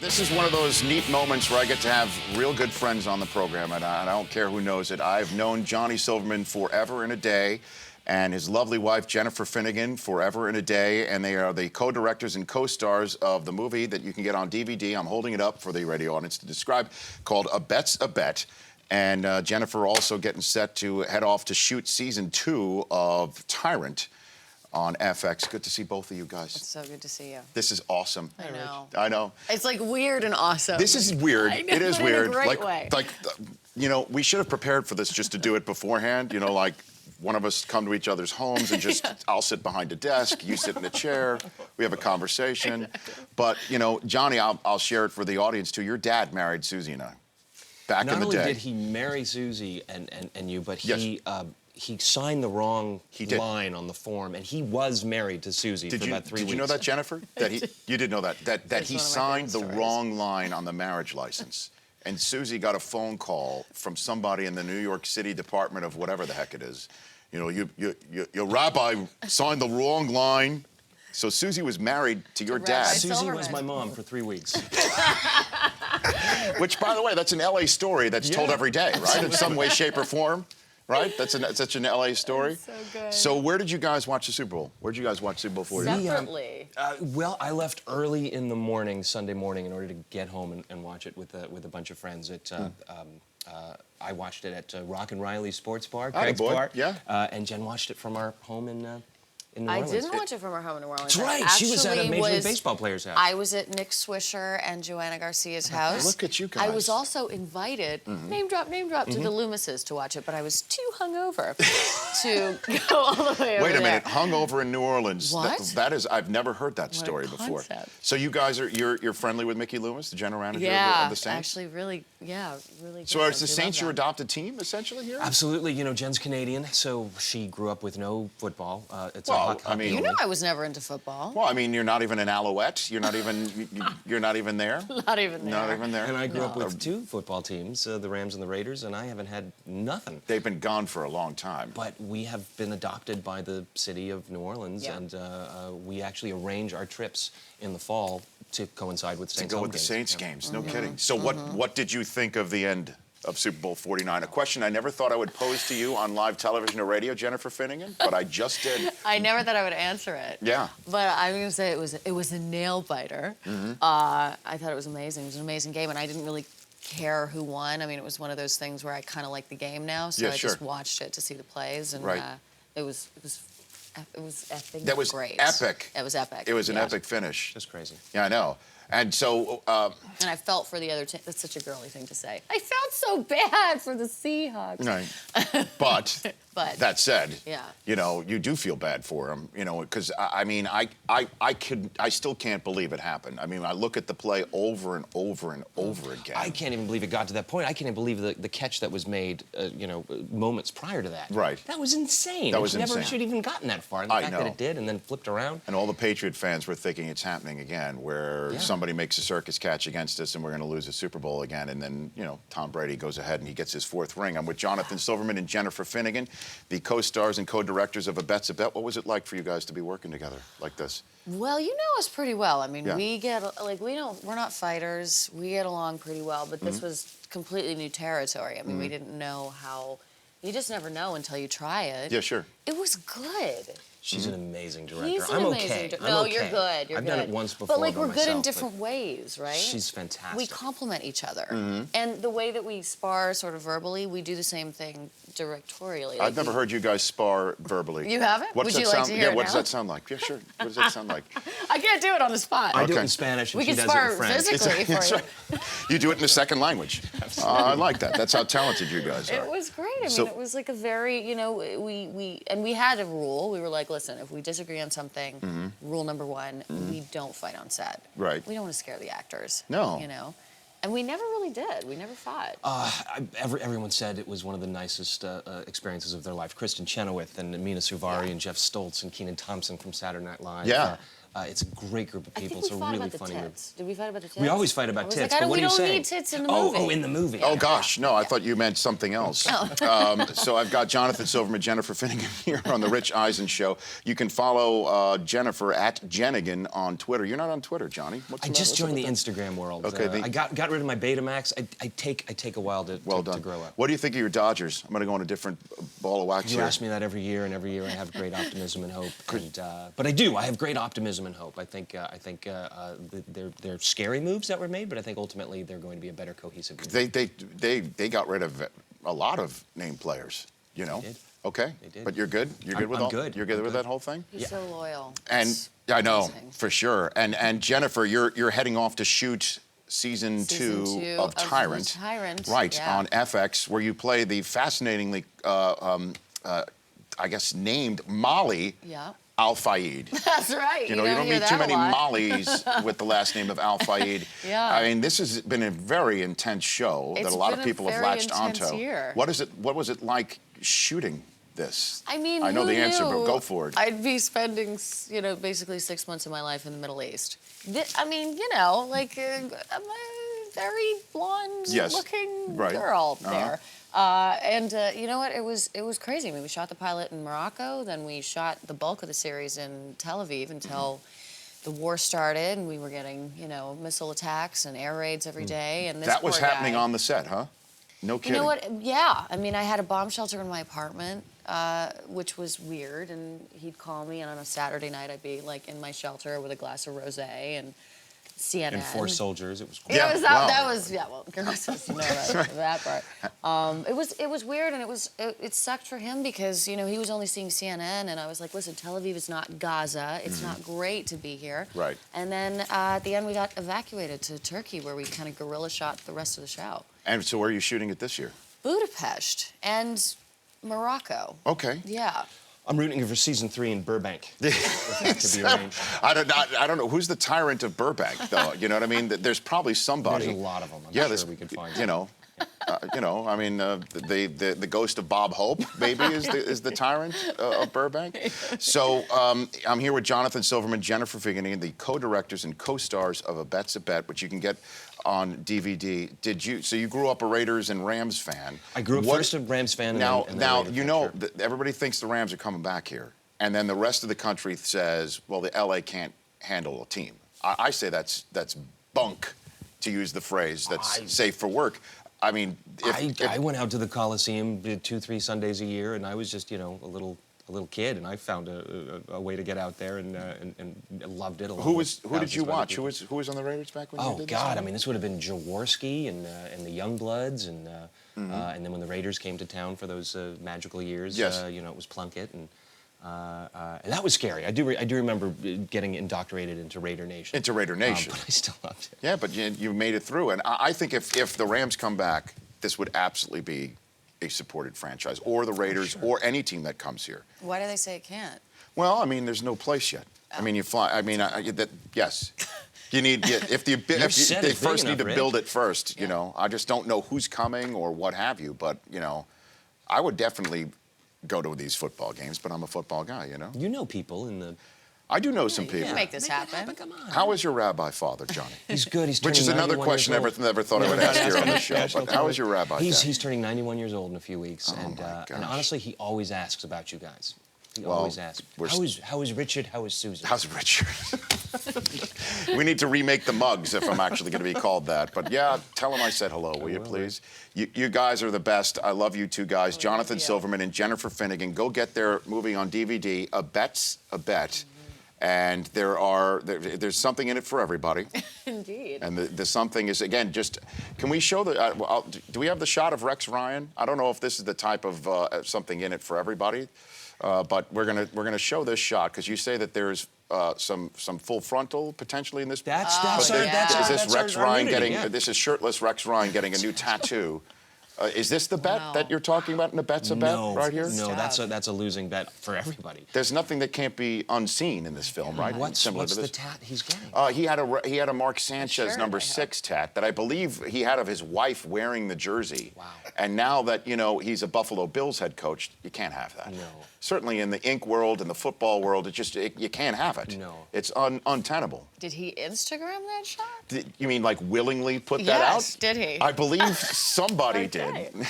This is one of those neat moments where I get to have real good friends on the program, and I don't care who knows it. I've known Johnny Silverman forever and a day, and his lovely wife, Jennifer Finnigan, forever and a day, and they are the co-directors and co-stars of the movie that you can get on DVD. I'm holding it up for the radio audience to describe, called A Bet's a Bet. And Jennifer also getting set to head off to shoot season 2 of Tyrant on FX. Good to see both of you guys. It's so good to see you. This is awesome. I know. I know. It's like weird and awesome. This is weird. I know, it is but weird. In a great way. You know, we should have prepared for this just to do it beforehand. You know, like one of us come to each other's homes and just, I'll sit behind a desk, you sit in a chair, we have a conversation. Exactly. But, you know, Johnny, I'll share it for the audience too. Your dad married Susie and I back in the day. Not only did he marry Susie and you, but he signed the wrong line on the form, and he was married to Susie for about 3 weeks. Did you know that, Jennifer? You did know that. That he signed the wrong line on the marriage license. And Susie got a phone call from somebody in the New York City Department of whatever the heck it is. You know, your rabbi signed the wrong line. So Susie was married to your dad. Susie was my mom for 3 weeks. Which, by the way, that's an LA story that's told every day, right? In some way, shape, or form. Right? That's such an LA story. That's so good. So where did you guys watch the Super Bowl? Where did you guys watch Super Bowl 40? Separately. Well, I left early in the morning, Sunday morning, in order to get home and watch it with a bunch of friends. I watched it at Rock and Riley Sports Bar, Craig's Bar. Yeah. And Jen watched it from our home in New I Orleans. didn't watch it from our home in New Orleans. That's right. She was at a Major League Baseball player's house. I was at Nick Swisher and Joanna Garcia's house. Look at you guys. I was also invited, name drop, to the Loomises to watch it, but I was too hungover to go all the way over Wait a minute, there. hungover in New Orleans. What? That is, I've never heard that story a before. concept. So you guys you're friendly with Mickey Loomis, the general manager of the Saints? Actually, really good. So is the Saints your adopted team, essentially, here? Absolutely. You know, Jen's Canadian, so she grew up with no football. It's Well, a hockey. I mean, You know I was never into football. Well, I mean, you're not even an Alouette. You're not even you're not even there. Not even there. Not even there. And I grew up with 2 football teams, the Rams and the Raiders, and I haven't had nothing. They've been gone for a long time. But we have been adopted by the city of New Orleans, and we actually arrange our trips in the fall to coincide with Saints to go with the Saints games. No kidding. So what did you think of the end of Super Bowl 49? A question I never thought I would pose to you on live television or radio, Jennifer Finnigan, but I just did. I never thought I would answer it. Yeah. But I'm going to say it was a nail biter. I thought it was amazing. It was an amazing game, and I didn't really care who won. I mean, it was one of those things where I kind of like the game now, so I just watched it to see the plays, and it was effing That was great. epic. It was epic. It was an epic finish. Just crazy. Yeah, I know. And so... and I felt for the other team. That's such a girly thing to say. I felt so bad for the Seahawks. Right. But that said, you know, you do feel bad for him, you know, because I mean, I still can't believe it happened. I mean, I look at the play over and over and over again. I can't even believe it got to that point. I can't even believe the catch that was made, you know, moments prior to that. Right. That was insane. That was it insane. Never should have even gotten that far. And the fact that it did, and then flipped around. And all the Patriot fans were thinking it's happening again, where somebody makes a circus catch against us and we're going to lose a Super Bowl again. And then, you know, Tom Brady goes ahead and he gets his 4th ring. I'm with Jonathan Silverman and Jennifer Finnigan, the co-stars and co-directors of A Bet's a Bet. What was it like for you guys to be working together like this? Well, you know us pretty well. I mean, we get, like, we're not fighters. We get along pretty well, but this was completely new territory. I mean, we didn't know how, you just never know until you try it. Yeah, sure. It was good. She's an amazing director. He's an I'm amazing okay. director. I'm No, okay. you're good. You're I've good. done it once before. But like we're good in myself, different ways, right? She's fantastic. We complement each other, and the way that we spar, sort of verbally, we do the same thing directorially. I've never heard you guys spar verbally. You haven't? Would you like to hear it what now? does that sound like? Yeah, sure. What does that sound like? I can't do it on the spot. I do it in Spanish, and We she can does it in spar French. physically for That's you. right. You do it in a second language. I like that. That's how talented you guys are. It was great. I mean, it was like a very, you know, we had a rule. We were like, listen, if we disagree on something, rule number 1, we don't fight on set. Right. We don't want to scare the actors. No. You know? And we never really did. We never fought. Everyone said it was one of the nicest experiences of their life. Kristen Chenoweth and Mina Suvari and Jeff Stoltz and Kenan Thompson from Saturday Night Live. Yeah. It's a great group of I people. think It's we a fought really about the funny movie. tits. Did we fight about the tits? We always fight I about was tits, like, but what we are you don't saying? need tits in the movie. Oh, in the movie. Oh, gosh, no, I thought you meant something else. So I've got Jonathan Silverman, Jennifer Finnigan here on The Rich Eisen Show. You can follow Jennifer at Jennigan on Twitter. You're not on Twitter, Johnny. I just joined the Instagram world. Okay, I got rid of my Betamax. I take a while to grow up. What do you think of your Dodgers? I'm going to go on a different ball of wax You here. ask me that every year, and every year I have great optimism and hope. But I do. I have great optimism and hope. I think they're scary moves that were made, but I think ultimately they're going to be a better cohesive group. They got rid of a lot of named players. You know. They did. Okay. They did. But you're good. You're good with I'm all. good. You're good I'm with good. that whole thing. He's so loyal. And It's I know amazing. for sure. And Jennifer, you're heading off to shoot season two of Tyrant. Tyrant, Right, yeah. on FX, where you play the fascinatingly, I guess, named Molly Yeah. Al-Fayed. That's right. You know, you don't hear meet too that a many lot. Mollies with the last name of Al-Fayed. Yeah. I mean, this has been a very intense show that It's a lot been of a people have very latched intense onto. year. What was it like shooting this? I mean, I know who the answer, but knew go for it. I'd be spending, basically 6 months of my life in the Middle East. I mean, like I'm a very blonde-looking right. girl there. And you know what? It was crazy. I mean, we shot the pilot in Morocco, then we shot the bulk of the series in Tel Aviv until the war started, and we were getting, missile attacks and air raids every day. And this That was poor happening guy, on the set, huh? No kidding. You know what? Yeah. I mean, I had a bomb shelter in my apartment, which was weird. And he'd call me, and on a Saturday night, I'd be like in my shelter with a glass of rosé and CNN. And 4 soldiers. It was cool. Yeah, wow. that was well, girls supposed to know that part. It was weird, and it sucked for him because he was only seeing CNN, and I was like, listen, Tel Aviv is not Gaza. It's not great to be here. Right. And then at the end, we got evacuated to Turkey, where we kind of guerrilla shot the rest of the show. And so where are you shooting it this year? Budapest and Morocco. Okay. Yeah. I'm rooting for season 3 in Burbank. If that could be arranged. I don't know who's the tyrant of Burbank, though. You know what I mean? There's probably somebody. There's a lot of them. I'm Yeah, sure we could find. I mean, the ghost of Bob Hope maybe is the tyrant of Burbank. So I'm here with Jonathan Silverman, Jennifer Finnigan, the co-directors and co-stars of A Bet's a Bet, which you can get on DVD. So you grew up a Raiders and Rams fan. I grew up first a Rams fan. Now, and then a Raider fan, sure. everybody thinks the Rams are coming back here, and then the rest of the country says, well, the LA can't handle a team. I say that's bunk, to use the phrase that's safe for work. I mean, I went out to the Coliseum 2-3 Sundays a year, and I was just, a little kid, and I found a way to get out there and loved it. Who did you watch? Who was on the Raiders back when you did Oh God! I mean, this would have been Jaworski and the Youngbloods, and then when the Raiders came to town for those magical years, yes. It was Plunkett, and that was scary. I do remember getting indoctrinated into Raider Nation. But I still loved it. Yeah, but you made it through, and I think if the Rams come back, this would absolutely be a supported franchise, or the Raiders, or any team that comes here. Why do they say it can't? Well, I mean, there's no place yet. I mean, you fly. I mean, yes. You need if they first need to build it first. Yeah. I just don't know who's coming or what have you. But I would definitely go to these football games. But I'm a football guy. You know people in the. I do know some You people. can make this happen. Come on. How is your rabbi father, Johnny? He's good. He's Which is turning another 91 question I years old. never thought I would ask here on the show. National But how is your rabbi? He's turning 91 years old in a few weeks, Oh, and my gosh. honestly, he always asks about you guys. He Well, always asks. How is Richard? How is Susan? How's Richard? We need to remake the mugs if I'm actually going to be called that. But yeah, tell him I said hello, will you please? You guys are the best. I love you two guys, Jonathan Silverman and Jennifer Finnigan. Go get their movie on DVD, A Bet's a Bet. And there's something in it for everybody. Indeed. And the something is, again, just, can we show do we have the shot of Rex Ryan? I don't know if this is the type of something in it for everybody, but we're gonna show this shot because you say that there's some full frontal potentially in this. That's Is this Rex Ryan nudity, getting? This is shirtless Rex Ryan getting a new tattoo. Is this the bet that you're talking about in A Bet's a Bet right here? No, that's a losing bet for everybody. There's nothing that can't be unseen in this film, right? What's Similar to the this. tat he's getting? He had a Mark Sanchez shirt, number I hope. 6 tat that I believe he had of his wife wearing the jersey. Wow. And now that he's a Buffalo Bills head coach, you can't have that. No. certainly in the ink world and the football world, you can't have it. No. It's untenable. Did he Instagram that shot? You mean like willingly put that out? Yes, did he? I believe somebody Okay. did.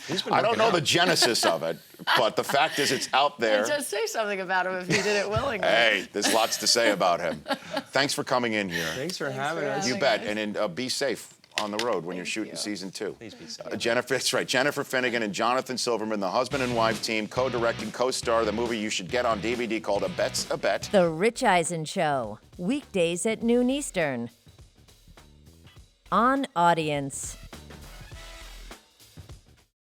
He's been I don't working know out. the genesis of it, but the fact is it's out there. It does say something about him if he did it willingly. Hey, there's lots to say about him. Thanks for coming in here. Thanks for having us. You having bet. us. And be safe on the road when you're Thank shooting you. season 2. Please be safe. Jennifer, that's right. Jennifer Finnigan and Jonathan Silverman, the husband and wife team, co-directing, co-star the movie you should get on DVD called A Bet's a Bet. The Rich Eisen Show, weekdays at noon Eastern. On Audience.